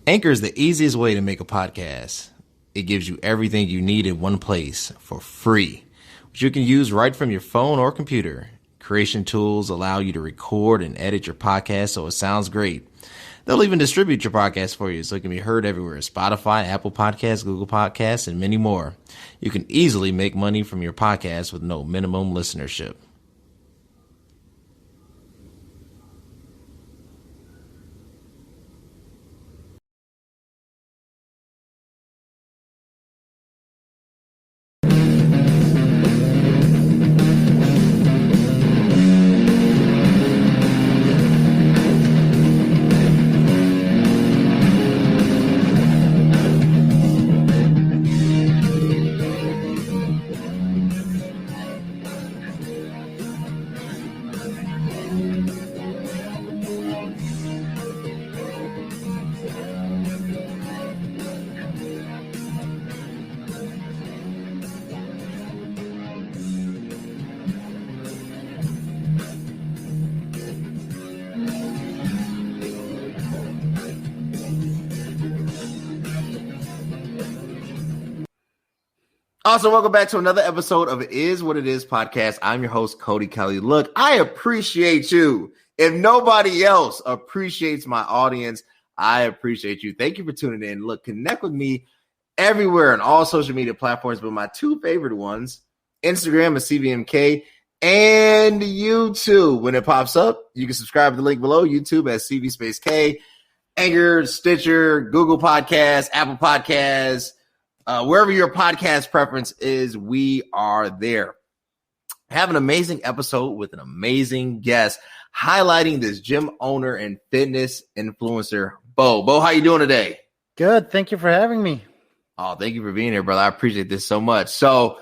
Anchor is the easiest way to make a podcast. It gives you everything you need in one place for free, which you can use right from your phone or computer. Creation tools allow you to record and edit your podcast so it sounds great. They'll even distribute your podcast for you so it can be heard everywhere: Spotify, Apple Podcasts, Google Podcasts, and many more. You can easily make money from your podcast with no minimum listenership. Also, welcome back to another episode of It Is What It Is podcast. I'm your host, Cody Kelly. Look, I appreciate you. If nobody else appreciates my audience, I appreciate you. Thank you for tuning in. Look, connect with me everywhere on all social media platforms, but my two favorite ones, Instagram is CVMK and YouTube. When it pops up, you can subscribe to the link below. YouTube as CV Space K, Anchor, Stitcher, Google Podcasts, Apple Podcasts, wherever your podcast preference is, we are there. I have an amazing episode with an amazing guest highlighting this gym owner and fitness influencer, Bo. Bo, how you doing today? Good. Thank you for having me. Oh, thank you for being here, brother. I appreciate this so much. So,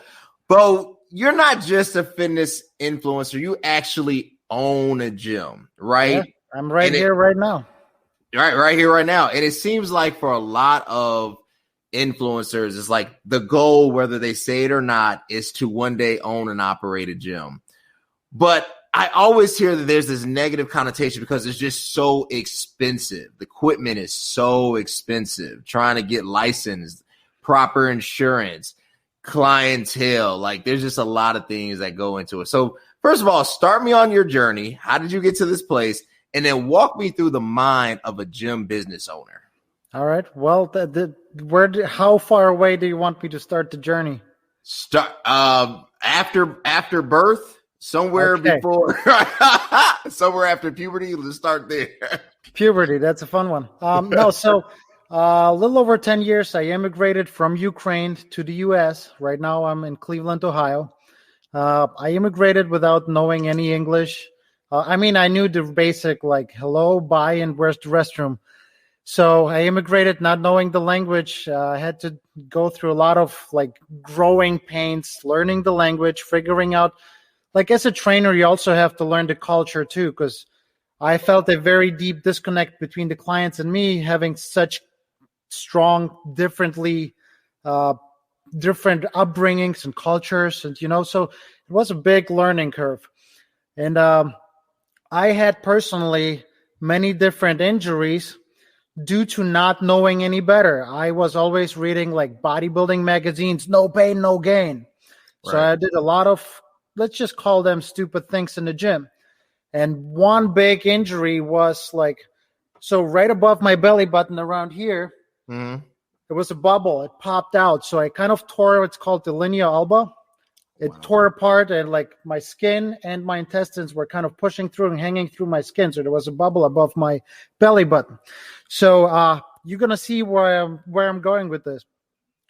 Bo, you're not just a fitness influencer. You actually own a gym, right? Yeah, I'm right here right now. Right here right now. And it seems like for a lot of influencers, it's like the goal, whether they say it or not, is to one day own and operate a gym. But I always hear that there's this negative connotation because it's just so expensive. The equipment is so expensive. Trying to get licensed, proper insurance, clientele, like there's just a lot of things that go into it. So first of all, start me on your journey. How did you get to this place? And then walk me through the mind of a gym business owner. All right. Well, how far away do you want me to start the journey? Start after birth, somewhere before, somewhere after puberty. Let's start there. Puberty, that's a fun one. So a little over 10 years, I immigrated from Ukraine to the U.S. Right now, I'm in Cleveland, Ohio. I immigrated without knowing any English. I knew the basic like hello, bye, and where's the restroom. So I immigrated not knowing the language. I had to go through a lot of like growing pains, learning the language, figuring out, like as a trainer, you also have to learn the culture too, because I felt a very deep disconnect between the clients and me, having such strong, different upbringings and cultures. And, so it was a big learning curve. And I had personally many different injuries due to not knowing any better. I was always reading like bodybuilding magazines, no pain, no gain. Right. So I did a lot of, let's just call them stupid things in the gym. And one big injury was like, so right above my belly button around here, there was a bubble. It popped out. So I kind of tore, it's called the linea alba. It tore apart, and like my skin and my intestines were kind of pushing through and hanging through my skin. So there was a bubble above my belly button. So you're going to see where I'm going with this.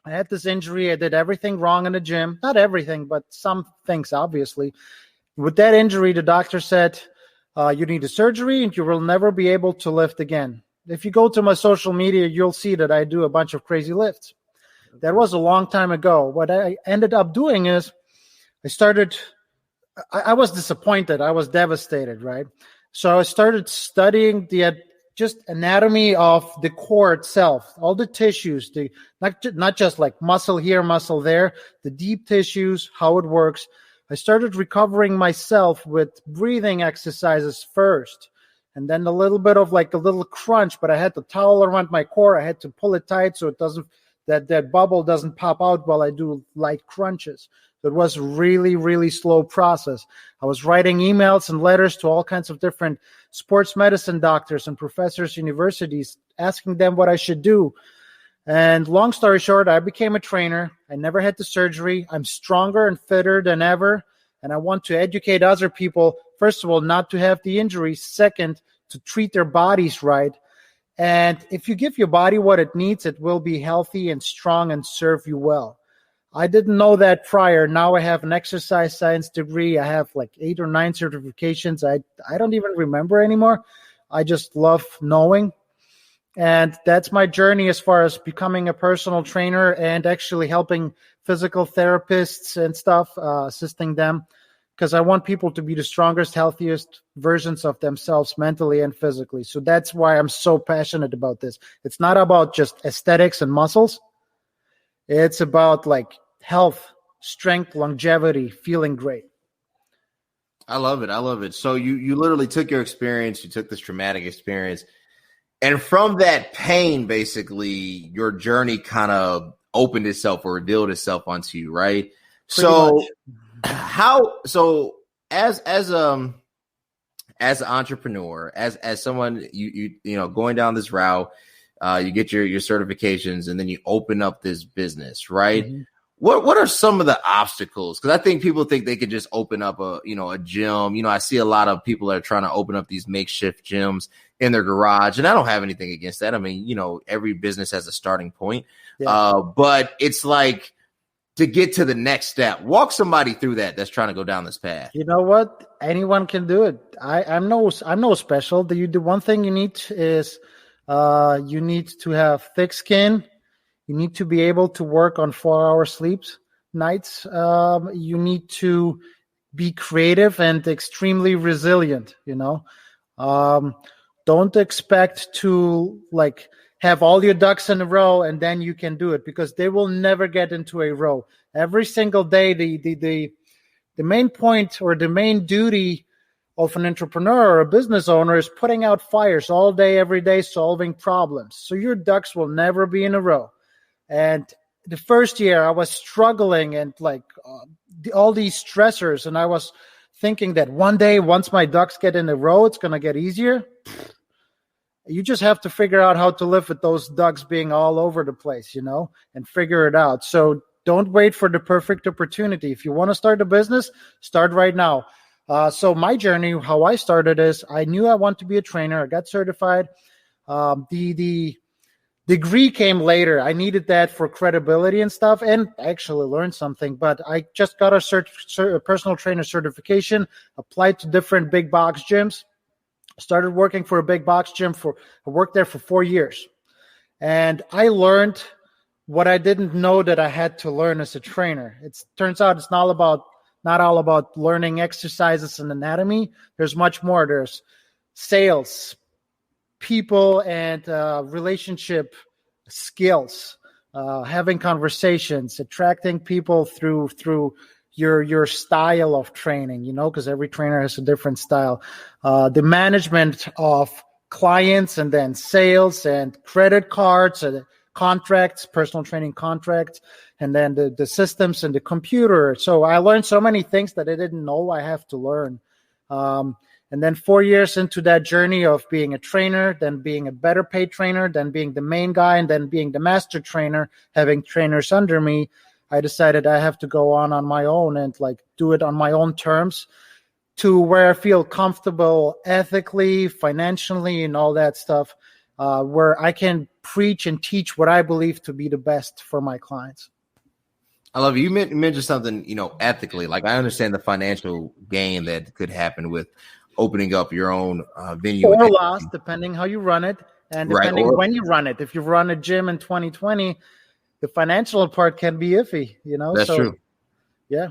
I had this injury. I did everything wrong in the gym. Not everything, but some things, obviously. With that injury, the doctor said, you need a surgery and you will never be able to lift again. If you go to my social media, you'll see that I do a bunch of crazy lifts. That was a long time ago. What I ended up doing is I was disappointed. I was devastated, right? So I started studying the just anatomy of the core itself, all the tissues, not just like muscle here, muscle there, the deep tissues, how it works. I started recovering myself with breathing exercises first, and then a little bit of like a little crunch, but I had the towel around my core. I had to pull it tight so it doesn't, that bubble doesn't pop out while I do light crunches. So it was really, really slow process. I was writing emails and letters to all kinds of different sports medicine doctors and professors, universities, asking them what I should do. And long story short, I became a trainer. I never had the surgery. I'm stronger and fitter than ever. And I want to educate other people, first of all, not to have the injury. Second, to treat their bodies right. And if you give your body what it needs, it will be healthy and strong and serve you well. I didn't know that prior. Now I have an exercise science degree. I have like 8 or 9 certifications. I don't even remember anymore. I just love knowing. And that's my journey as far as becoming a personal trainer and actually helping physical therapists and stuff, assisting them, because I want people to be the strongest, healthiest versions of themselves mentally and physically. So that's why I'm so passionate about this. It's not about just aesthetics and muscles. It's about like health, strength, longevity, feeling great. I love it. I love it. So you literally took your experience, you took this traumatic experience, and from that pain, basically, your journey kind of opened itself or revealed itself onto you, right? So as an entrepreneur, as someone you know going down this route, you get your certifications and then you open up this business, right? Mm-hmm. What are some of the obstacles? Because I think people think they could just open up a gym. I see a lot of people that are trying to open up these makeshift gyms in their garage, and I don't have anything against that. I mean, every business has a starting point, but it's like to get to the next step. Walk somebody through that's trying to go down this path. You know what? Anyone can do it. I'm no special. The one thing you need is you need to have thick skin. You need to be able to work on 4-hour sleeps nights. You need to be creative and extremely resilient. Don't expect to like have all your ducks in a row and then you can do it, because they will never get into a row. Every single day, the main point or the main duty of an entrepreneur or a business owner is putting out fires all day, every day, solving problems. So your ducks will never be in a row. And the first year I was struggling and like all these stressors, and I was thinking that one day, once my ducks get in a row, it's going to get easier. You just have to figure out how to live with those ducks being all over the place, and figure it out. So don't wait for the perfect opportunity. If you want to start a business, start right now. So my journey, how I started is I knew I want to be a trainer. I got certified. The degree came later. I needed that for credibility and stuff, and I actually learned something. But I just got a personal trainer certification, applied to different big box gyms, started working for a big box gym. I worked there for 4 years. And I learned what I didn't know that I had to learn as a trainer. It turns out it's not all about learning exercises and anatomy. There's much more. There's sales, people, and relationship skills, having conversations, attracting people through your style of training, because every trainer has a different style. The management of clients, and then sales and credit cards and contracts, personal training contracts, and then the systems and the computer. So I learned so many things that I didn't know I have to learn. And then 4 years into that journey of being a trainer, then being a better paid trainer, then being the main guy, and then being the master trainer, having trainers under me, I decided I have to go on my own and like do it on my own terms, to where I feel comfortable ethically, financially, and all that stuff, where I can preach and teach what I believe to be the best for my clients. I love you. You mentioned something, ethically. Like I understand the financial gain that could happen with opening up your own venue. Or loss, depending how you run it, and depending when you run it. If you run a gym in 2020, the financial part can be iffy, That's true. Yeah.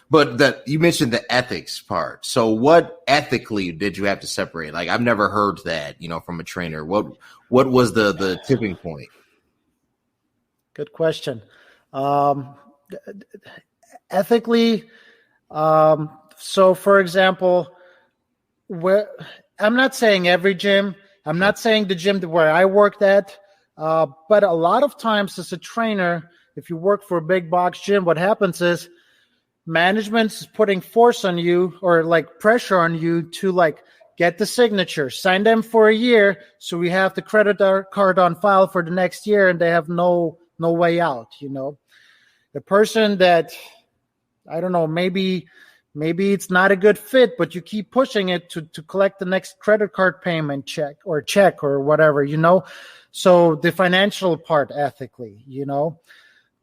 But you mentioned the ethics part. So what ethically did you have to separate? Like I've never heard that, from a trainer. What was the tipping point? Good question. Ethically, so for example, I'm not saying every gym. I'm not saying the gym where I worked at. But a lot of times as a trainer, if you work for a big box gym, what happens is management is putting force on you or like pressure on you to like get the signature, sign them for a year. So we have the credit card on file for the next year and they have no way out, The person that, I don't know, maybe it's not a good fit, but you keep pushing it to collect the next credit card payment check or whatever, So the financial part ethically,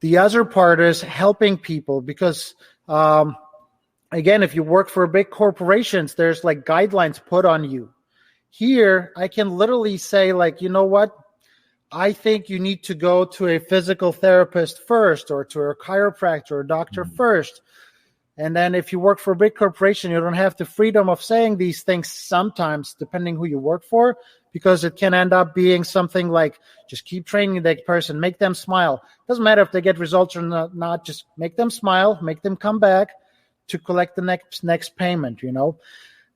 The other part is helping people because, again, if you work for big corporations, there's like guidelines put on you. Here, I can literally say like, you know what? I think you need to go to a physical therapist first or to a chiropractor or doctor first. And then if you work for a big corporation, you don't have the freedom of saying these things sometimes, depending who you work for, because it can end up being something like just keep training that person, make them smile. Doesn't matter if they get results or not, just make them smile, make them come back to collect the next payment,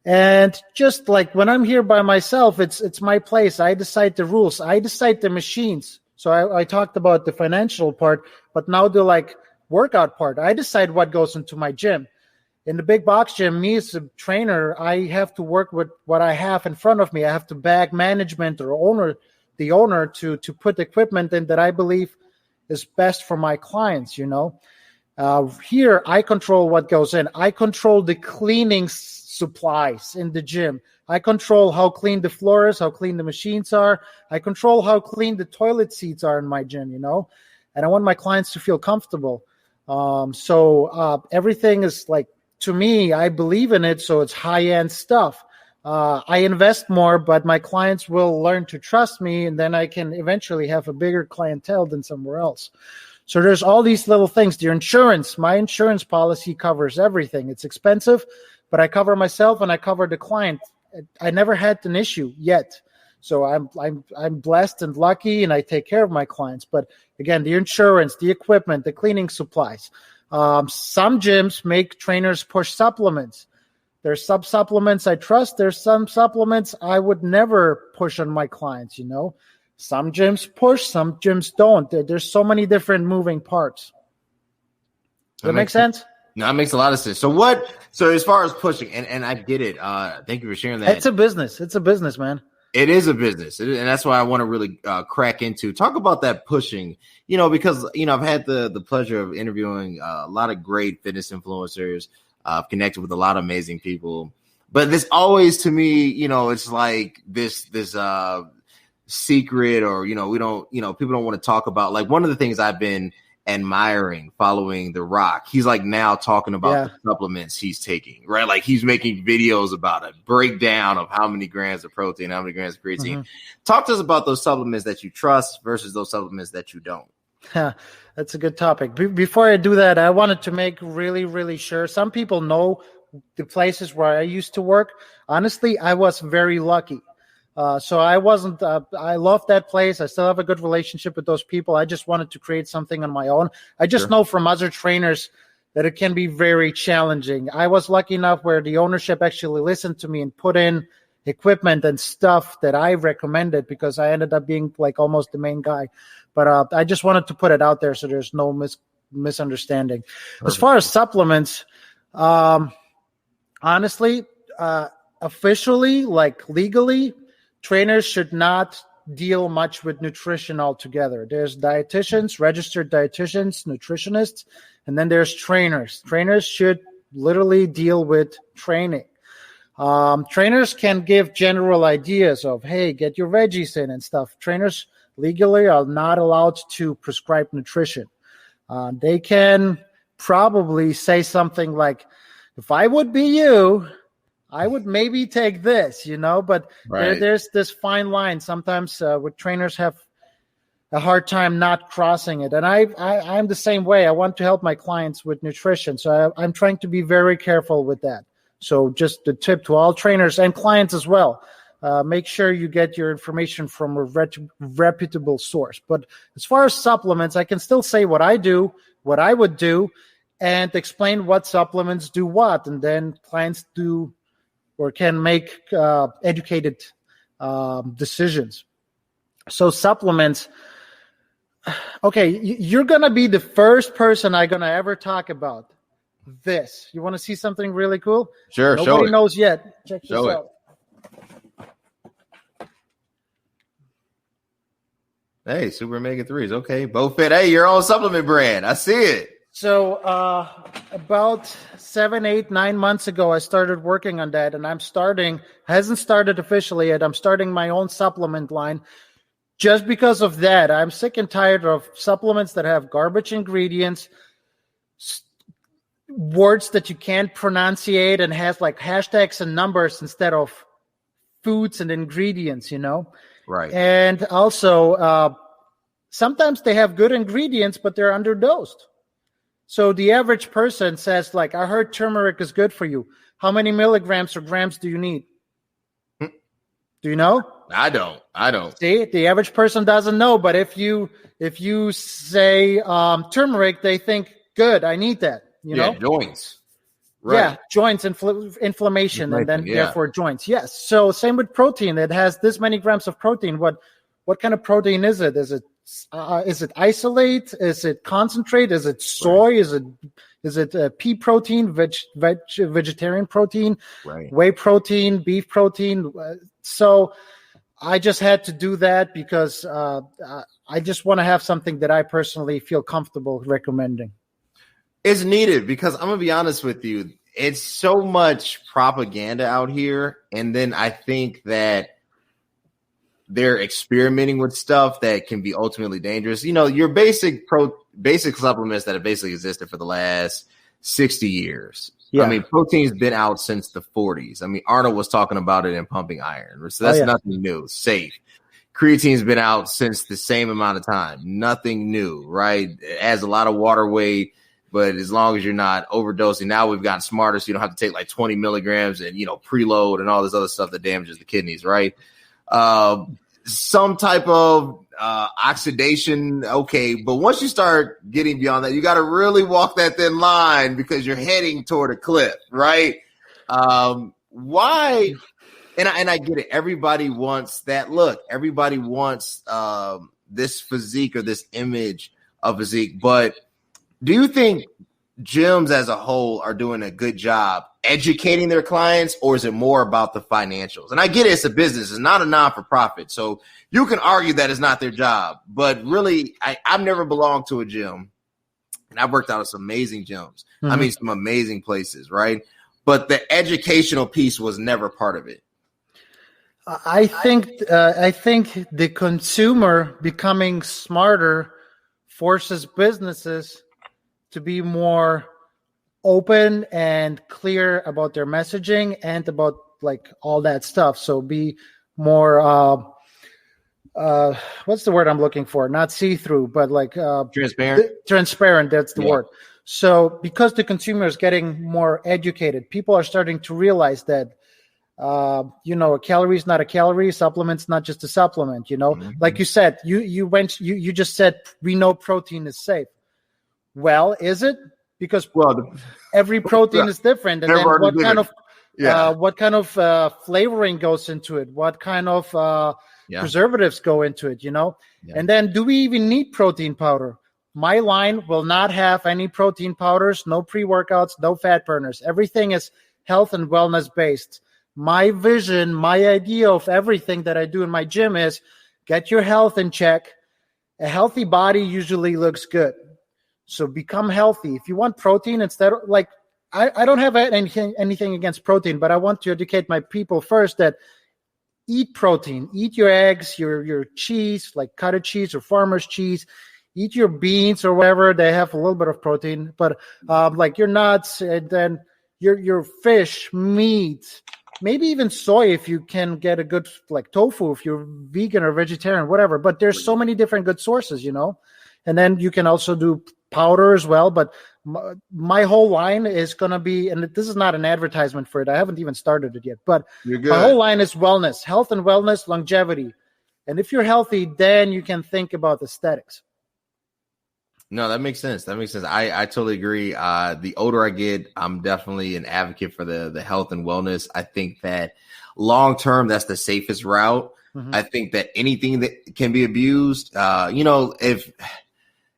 And just like when I'm here by myself, it's my place. I decide the rules. I decide the machines. So I talked about the financial part, but now the like workout part. I decide what goes into my gym. In the big box gym, me as a trainer, I have to work with what I have in front of me. I have to beg management or the owner to put equipment in that I believe is best for my clients, Here, I control what goes in. I control the cleaning supplies in the gym. I control how clean the floor is, how clean the machines are. I control how clean the toilet seats are in my gym, And I want my clients to feel comfortable. So everything is like, to me, I believe in it, so it's high-end stuff. I invest more, but my clients will learn to trust me, and then I can eventually have a bigger clientele than somewhere else. So there's all these little things. Your insurance, my insurance policy covers everything. It's expensive, but I cover myself and I cover the client. I never had an issue yet. So I'm blessed and lucky, and I take care of my clients. But again, the insurance, the equipment, the cleaning supplies. Some gyms make trainers push supplements. There's some supplements I trust. There's some supplements I would never push on my clients, Some gyms push, some gyms don't. There's so many different moving parts. Does that make sense? No, it makes a lot of sense. So as far as pushing, and I get it. Thank you for sharing that. It's a business. It's a business, man. It is a business. And that's why I want to really crack into. Talk about that pushing, because, I've had the pleasure of interviewing a lot of great fitness influencers. I've connected with a lot of amazing people. But this always, to me, it's like this secret or, we don't, people don't want to talk about. Like one of the things I've been admiring following The Rock, he's like now talking about the supplements he's taking, right? Like he's making videos about a breakdown of how many grams of protein, how many grams of creatine. Mm-hmm. Talk to us about those supplements that you trust versus those supplements that you don't. That's a good topic. Before I do that, I wanted to make really, really sure. Some people know the places where I used to work. Honestly, I was very lucky. So I wasn't, I love that place. I still have a good relationship with those people. I just wanted to create something on my own. I just know from other trainers that it can be very challenging. I was lucky enough where the ownership actually listened to me and put in equipment and stuff that I recommended because I ended up being like almost the main guy. But I just wanted to put it out there so there's no misunderstanding. Perfect. As far as supplements, honestly, officially, like legally, trainers should not deal much with nutrition altogether. There's dietitians, registered dietitians, nutritionists, and then there's trainers. Trainers should literally deal with training. Trainers can give general ideas of, hey, get your veggies in and stuff. Trainers legally are not allowed to prescribe nutrition. They can probably say something like, if I would be you, I would maybe take this, but right. There's this fine line. Sometimes with trainers have a hard time not crossing it. And I'm the same way. I want to help my clients with nutrition. So I'm trying to be very careful with that. So just the tip to all trainers and clients as well. Make sure you get your information from a reputable source. But as far as supplements, I can still say what I do, what I would do, and explain what supplements do what. And then clients do or can make educated decisions. So supplements. Okay, you're going to be the first person I'm going to ever talk about this. You want to see something really cool? Sure, Nobody knows yet. Check this out. Hey, Super Omega-3s. Okay, BoFit. Hey, your own supplement brand. I see it. So about 7, 8, 9 months ago, I started working on that, and hasn't started officially yet. I'm starting my own supplement line. Just because of that, I'm sick and tired of supplements that have garbage ingredients, words that you can't pronunciate, and has like hashtags and numbers instead of foods and ingredients, Right. And also, sometimes they have good ingredients, but they're underdosed. So the average person says, like, I heard turmeric is good for you. How many milligrams or grams do you need? Do you know? I don't. See, the average person doesn't know. But if you say turmeric, they think, good, I need that. You know? Joints. Right. Yeah, joints, inflammation, and then therefore joints. Yes. So same with protein. It has this many grams of protein. What kind of protein is it? Is it isolate? Is it concentrate? Is it soy? Right. Is it pea protein, vegetarian protein, right. Whey protein, beef protein? So I just had to do that because I just want to have something that I personally feel comfortable recommending. It's needed because I'm going to be honest with you. It's so much propaganda out here. And then I think that they're experimenting with stuff that can be ultimately dangerous. Your basic supplements that have basically existed for the last 60 years. Yeah. I mean, protein's been out since the 40s. I mean, Arnold was talking about it in Pumping Iron. So that's nothing new. Safe. Creatine's been out since the same amount of time. Nothing new, right? It adds a lot of water weight. But as long as you're not overdosing, now we've gotten smarter, so you don't have to take like 20 milligrams and, preload and all this other stuff that damages the kidneys, right? Some type of oxidation, okay. But once you start getting beyond that, you got to really walk that thin line because you're heading toward a cliff, right? Why? And I get it. Everybody wants that look. Everybody wants this physique or this image of physique, but do you think gyms as a whole are doing a good job educating their clients, or is it more about the financials? And I get it, it's a business. It's not a non-for-profit. So you can argue that it's not their job. But really, I've never belonged to a gym. And I've worked out at some amazing gyms. Mm-hmm. I mean, some amazing places, right? But the educational piece was never part of it. I think the consumer becoming smarter forces businesses to be more open and clear about their messaging and about like all that stuff. So be more, what's the word I'm looking for? Not see-through, but like transparent. Transparent. That's the word. So because the consumer is getting more educated, people are starting to realize that, a calorie is not a calorie. Supplement's not just a supplement. Mm-hmm. Like you said, you just said we know protein is safe. Well, is it? Because every protein is different, and then what kind of flavoring goes into it? What kind of preservatives go into it? Yeah. And then, do we even need protein powder? My line will not have any protein powders, no pre-workouts, no fat burners. Everything is health and wellness based. My vision, my idea of everything that I do in my gym is get your health in check. A healthy body usually looks good. So become healthy. If you want protein instead of like, I don't have anything against protein, but I want to educate my people first that eat protein, eat your eggs, your cheese, like cottage cheese or farmer's cheese, eat your beans or whatever. They have a little bit of protein, but like your nuts and then your fish, meat, maybe even soy if you can get a good like tofu if you're vegan or vegetarian, whatever. But there's so many different good sources, and then you can also do powder as well. But my whole line is going to be, and this is not an advertisement for it. I haven't even started it yet, but my whole line is wellness, health and wellness, longevity. And if you're healthy, then you can think about aesthetics. No, that makes sense. That makes sense. I totally agree. The older I get, I'm definitely an advocate for the health and wellness. I think that long term, that's the safest route. Mm-hmm. I think that anything that can be abused, if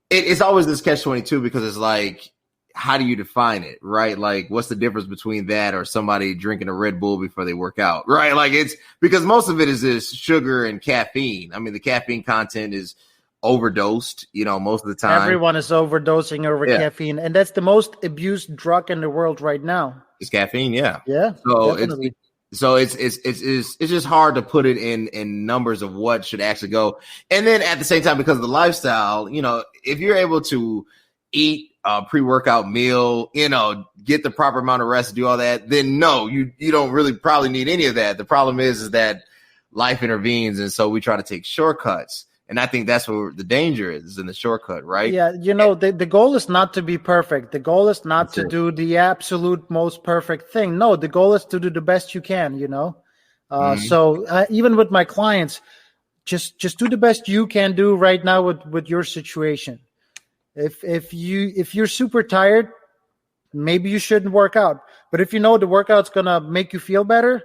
it's always this catch-22 because it's like, how do you define it, right? Like, what's the difference between that or somebody drinking a Red Bull before they work out, right? Like, it's because most of it is this sugar and caffeine. I mean, the caffeine content is overdosed, most of the time. Everyone is overdosing over caffeine, and that's the most abused drug in the world right now. It's caffeine, yeah. Yeah, so definitely. it's just hard to put it in numbers of what should actually go. And then at the same time, because of the lifestyle, if you're able to eat a pre-workout meal, get the proper amount of rest, do all that, then no, you don't really probably need any of that. The problem is that life intervenes, and so we try to take shortcuts. And I think that's where the danger is in the shortcut, right? Yeah, the goal is not to be perfect. The goal is not to do the absolute most perfect thing. No, the goal is to do the best you can, So even with my clients, just do the best you can do right now with your situation. If you're super tired, maybe you shouldn't work out. But if you know the workout's gonna make you feel better,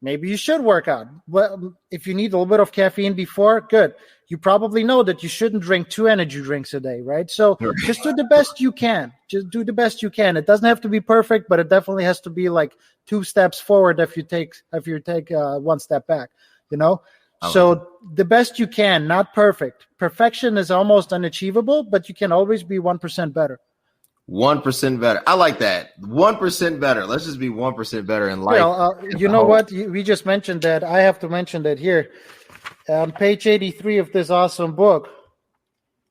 maybe you should work out. Well, if you need a little bit of caffeine before, good. You probably know that you shouldn't drink 2 energy drinks a day, right? So just do the best you can. Just do the best you can. It doesn't have to be perfect, but it definitely has to be like 2 steps forward if you take 1 step back, So the best you can, not perfect. Perfection is almost unachievable, but you can always be 1% better. 1% better. I like that. 1% better. Let's just be 1% better in life. Well, you know what? We just mentioned that. I have to mention that here. On page 83 of this awesome book.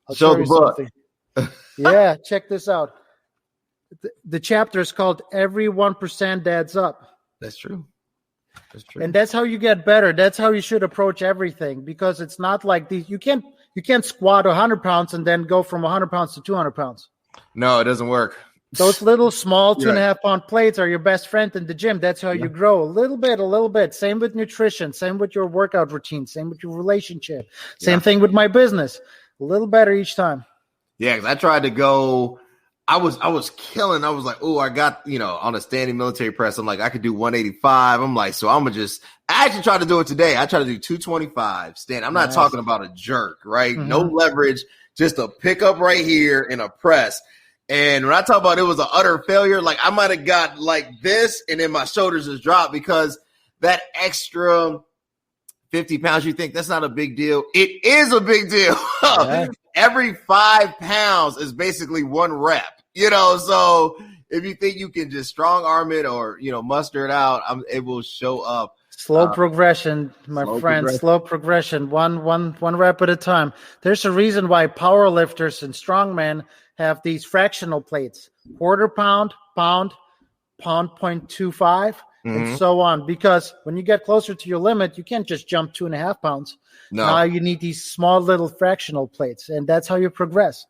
I'll show the book. Yeah, check this out. The chapter is called Every 1% Adds Up. That's true. That's true. And that's how you get better. That's how you should approach everything, because it's not like these. You can't squat 100 pounds and then go from 100 pounds to 200 pounds. No, it doesn't work. Those little small 2.5 pound plates are your best friend in the gym. That's how you grow a little bit. Same with nutrition. Same with your workout routine. Same with your relationship. Same thing with my business. A little better each time. Yeah, because I tried to go. I was killing. I was like, oh, I got, on a standing military press. I'm like, I could do 185. I'm like, so I'm going to I actually tried to do it today. I tried to do 225 stand. I'm not talking about a jerk, right? Mm-hmm. No leverage, just a pickup right here and a press. And when I talk about it was an utter failure, like I might have got like this and then my shoulders just dropped because that extra 50 pounds, you think that's not a big deal. It is a big deal. Yeah. Every 5 pounds is basically 1 rep, so if you think you can just strong arm it or, muster it out, it will show up. Slow progression, my friend. Slow progression. One rep at a time. There's a reason why power lifters and strongmen have these fractional plates, quarter pound, 0.25, and so on. Because when you get closer to your limit, you can't just jump 2.5 pounds. No. Now you need these small little fractional plates, and that's how you progress.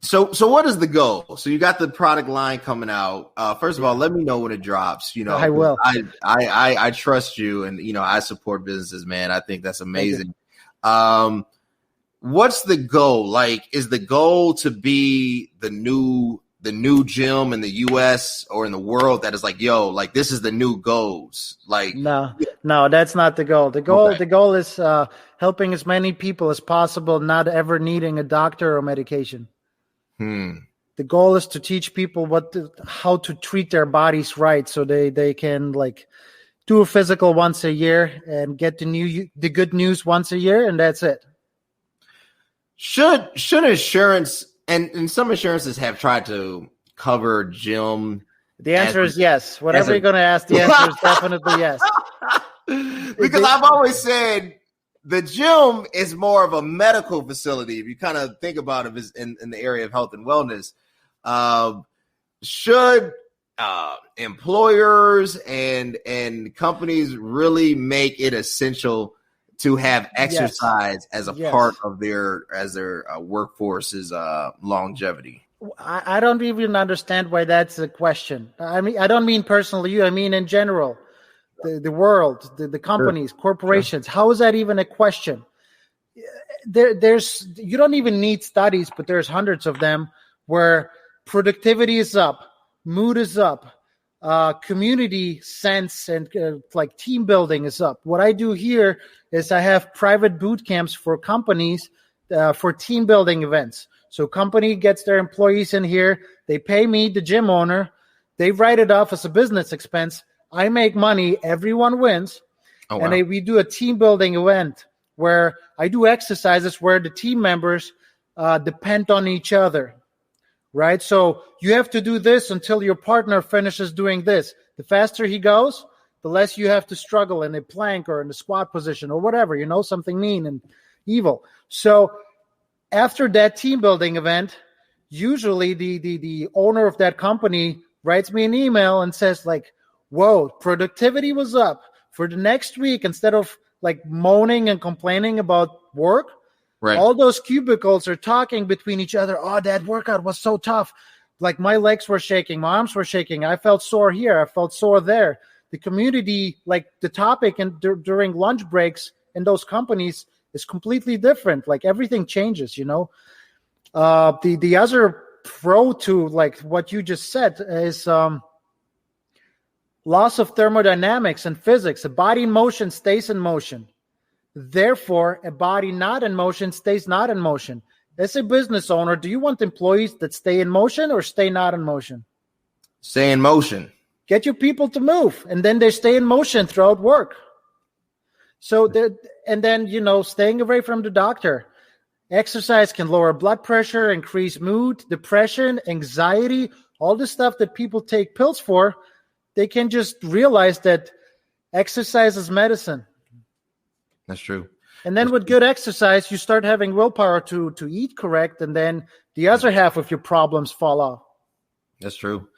So what is the goal? So you got the product line coming out. First of all, let me know when it drops. I will. I trust you, and I support businesses, man. I think that's amazing. What's the goal? Like, is the goal to be the new gym in the US or in the world that is like, yo, like this is the new goals? Like, no, that's not the goal. The goal is helping as many people as possible, not ever needing a doctor or medication. The goal is to teach people how to treat their bodies right, so they can like do a physical once a year and get the good news once a year, and that's it. Should insurance and some insurances have tried to cover gym? The answer is yes. Whatever you're going to ask, the answer is definitely yes. Because I've always said the gym is more of a medical facility. If you kind of think about it in the area of health and wellness, should employers and companies really make it essential to have exercise as a part of their workforce's longevity? I don't even understand why that's a question. I mean, I don't mean personally you. I mean in general, the world, the companies, corporations. Sure. How is that even a question? there's you don't even need studies, but there's hundreds of them where productivity is up, mood is up, community sense and like team building is up. What I do here is I have private boot camps for companies for team building events. So company gets their employees in here, they pay me, the gym owner, they write it off as a business expense. I make money, everyone wins. Oh, wow. And we do a team building event where I do exercises where the team members depend on each other, right? So you have to do this until your partner finishes doing this. The faster he goes, the less you have to struggle in a plank or in a squat position or whatever, something mean and evil. So after that team building event, usually the owner of that company writes me an email and says like, whoa, productivity was up. For the next week, instead of like moaning and complaining about work, right, all those cubicles are talking between each other. Oh, that workout was so tough. Like my legs were shaking, my arms were shaking. I felt sore here. I felt sore there. The community, like the topic and during lunch breaks in those companies is completely different. Like everything changes, The other pro to like what you just said is loss of thermodynamics and physics. A body in motion stays in motion. Therefore, a body not in motion stays not in motion. As a business owner, do you want employees that stay in motion or stay not in motion? Stay in motion. Get your people to move, and then they stay in motion throughout work. So, staying away from the doctor. Exercise can lower blood pressure, increase mood, depression, anxiety, all the stuff that people take pills for. They can just realize that exercise is medicine. That's true. And then with good exercise, you start having willpower to eat correct, and then the other half of your problems fall off. That's true.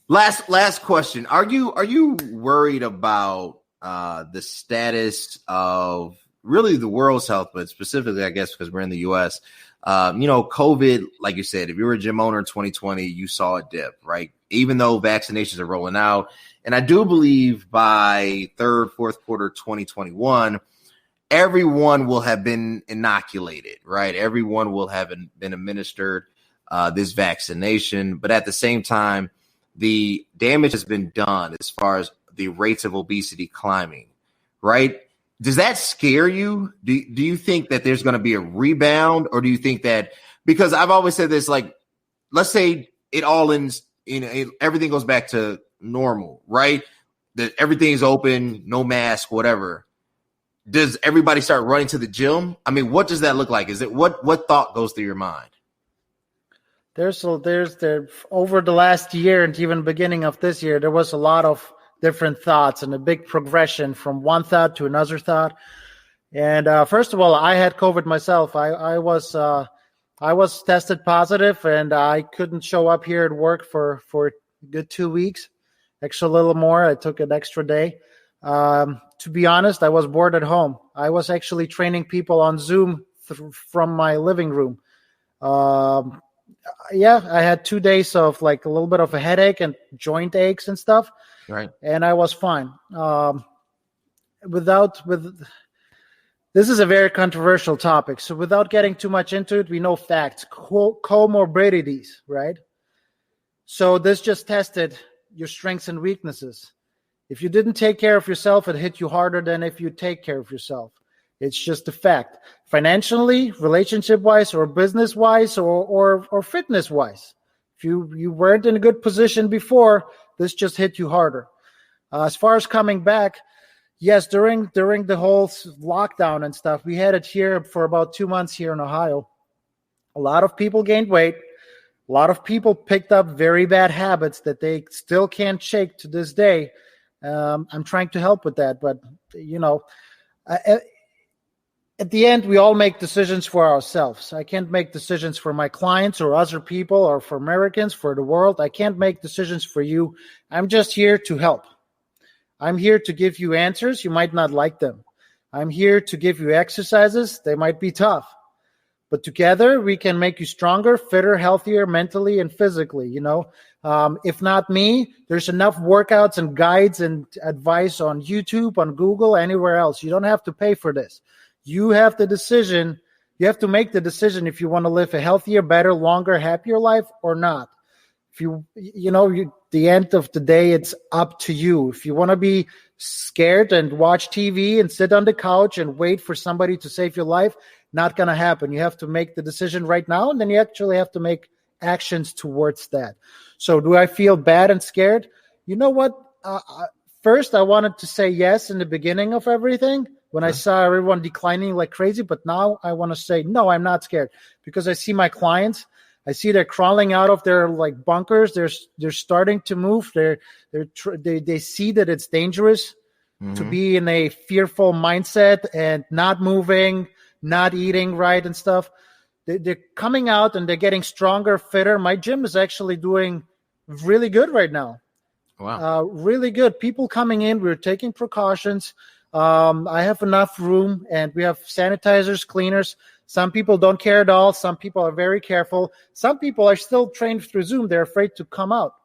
Last question. Are you worried about the status of really the world's health, but specifically, I guess, because we're in the U.S., COVID, like you said, if you were a gym owner in 2020, you saw a dip, right? Even though vaccinations are rolling out. And I do believe by third, fourth quarter 2021, everyone will have been inoculated, right? Everyone will have been administered this vaccination. But at the same time, the damage has been done as far as the rates of obesity climbing, right? Does that scare you? Do you think that there's going to be a rebound, or do you think that, because I've always said this, like, let's say it all ends, everything goes back to normal, right? That everything's open, no mask, whatever. Does everybody start running to the gym? I mean, what does that look like? Is it what thought goes through your mind? There's over the last year and even beginning of this year, there was a lot of different thoughts and a big progression from one thought to another thought. And first of all, I had COVID myself. I was tested positive, and I couldn't show up here at work for a good 2 weeks, actually a little more. I took an extra day. To be honest, I was bored at home. I was actually training people on Zoom from my living room. I had 2 days of like a little bit of a headache and joint aches and stuff. Right. And I was fine. This is a very controversial topic. So without getting too much into it, we know facts, comorbidities, right? So this just tested your strengths and weaknesses. If you didn't take care of yourself, it hit you harder than if you take care of yourself. It's just a fact. Financially, relationship-wise, or business-wise, or fitness-wise. If you weren't in a good position before, this just hit you harder. As far as coming back, yes, during the whole lockdown and stuff, we had it here for about 2 months here in Ohio. A lot of people gained weight. A lot of people picked up very bad habits that they still can't shake to this day. I'm trying to help with that, but at the end, we all make decisions for ourselves. I can't make decisions for my clients or other people or for Americans, for the world. I can't make decisions for you. I'm just here to help. I'm here to give you answers. You might not like them. I'm here to give you exercises. They might be tough. But together, we can make you stronger, fitter, healthier, mentally and physically, If not me, there's enough workouts and guides and advice on YouTube, on Google, anywhere else. You don't have to pay for this. You have the decision. You have to make the decision if you want to live a healthier, better, longer, happier life or not. If the end of the day, it's up to you. If you want to be scared and watch TV and sit on the couch and wait for somebody to save your life, not going to happen. You have to make the decision right now, and then you actually have to make actions towards that. So do I feel bad and scared? You know what? First, I wanted to say yes in the beginning of everything when I saw everyone declining like crazy. But now I want to say, no, I'm not scared, because I see my clients. I see they're crawling out of their like bunkers. They're starting to move. They see that it's dangerous to be in a fearful mindset and not moving, not eating right and stuff. They're coming out and they're getting stronger, fitter. My gym is actually doing really good right now. Wow. Really good. People coming in. We're taking precautions. I have enough room, and we have sanitizers, cleaners. Some people don't care at all. Some people are very careful. Some people are still trained through Zoom. They're afraid to come out.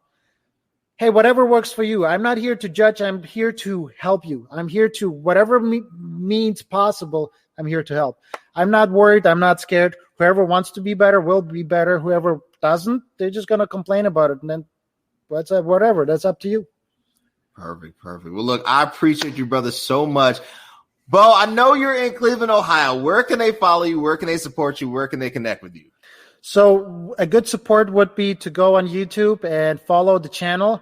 Hey, whatever works for you. I'm not here to judge. I'm here to help you. I'm here to, whatever means possible, I'm here to help. I'm not worried. I'm not scared. Whoever wants to be better will be better. Whoever doesn't, they're just going to complain about it. And then whatever. That's up to you. Perfect. Well, look, I appreciate you, brother, so much. Bo, I know you're in Cleveland, Ohio. Where can they follow you? Where can they support you? Where can they connect with you? So a good support would be to go on YouTube and follow the channel.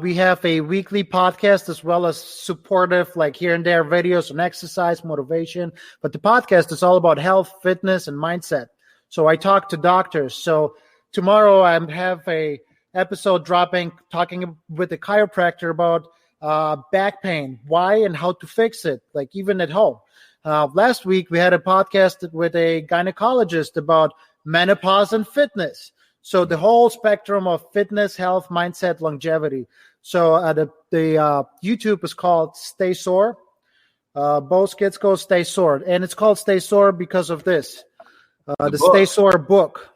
We have a weekly podcast as well as supportive, like here and there, videos on exercise, motivation. But the podcast is all about health, fitness, and mindset. So I talk to doctors. So tomorrow I have a episode dropping, talking with a chiropractor about back pain, why and how to fix it, like even at home. Last week we had a podcast with a gynecologist about menopause and fitness. So the whole spectrum of fitness, health, mindset, longevity. So the YouTube is called Stay Sore. Bo Skitsko, Stay Sore. And it's called Stay Sore because of this, the Stay Sore book.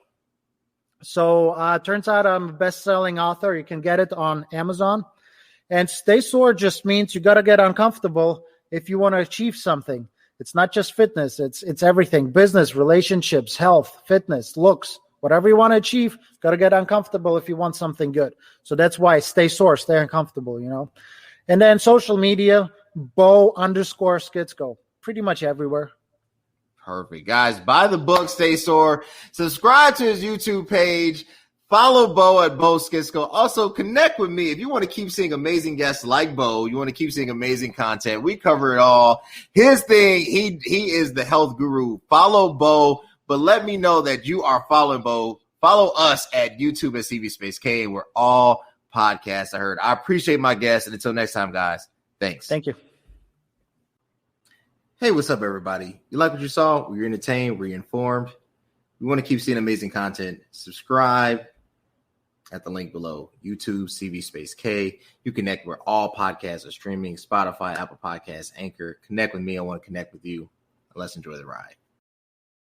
So it turns out I'm a best-selling author. You can get it on Amazon. And Stay Sore just means you got to get uncomfortable if you want to achieve something. It's not just fitness. It's everything. Business, relationships, health, fitness, looks, whatever you want to achieve, got to get uncomfortable if you want something good. So that's why Stay Sore, stay uncomfortable, And then social media, Bo_Skitsko, pretty much everywhere. Perfect. Guys, buy the book, Stay Sore. Subscribe to his YouTube page. Follow Bo at Bo Skitsko. Also, connect with me if you want to keep seeing amazing guests like Bo. You want to keep seeing amazing content. We cover it all. His thing, he is the health guru. Follow Bo, but let me know that you are following Bo. Follow us at YouTube at CV Space K. We're all podcasts. I appreciate my guests, and until next time, guys. Thanks. Thank you. Hey, what's up, everybody? You like what you saw? Were you entertained? Were you informed? You want to keep seeing amazing content? Subscribe at the link below. YouTube, CV Space K. You connect where all podcasts are streaming. Spotify, Apple Podcasts, Anchor. Connect with me. I want to connect with you. Let's enjoy the ride.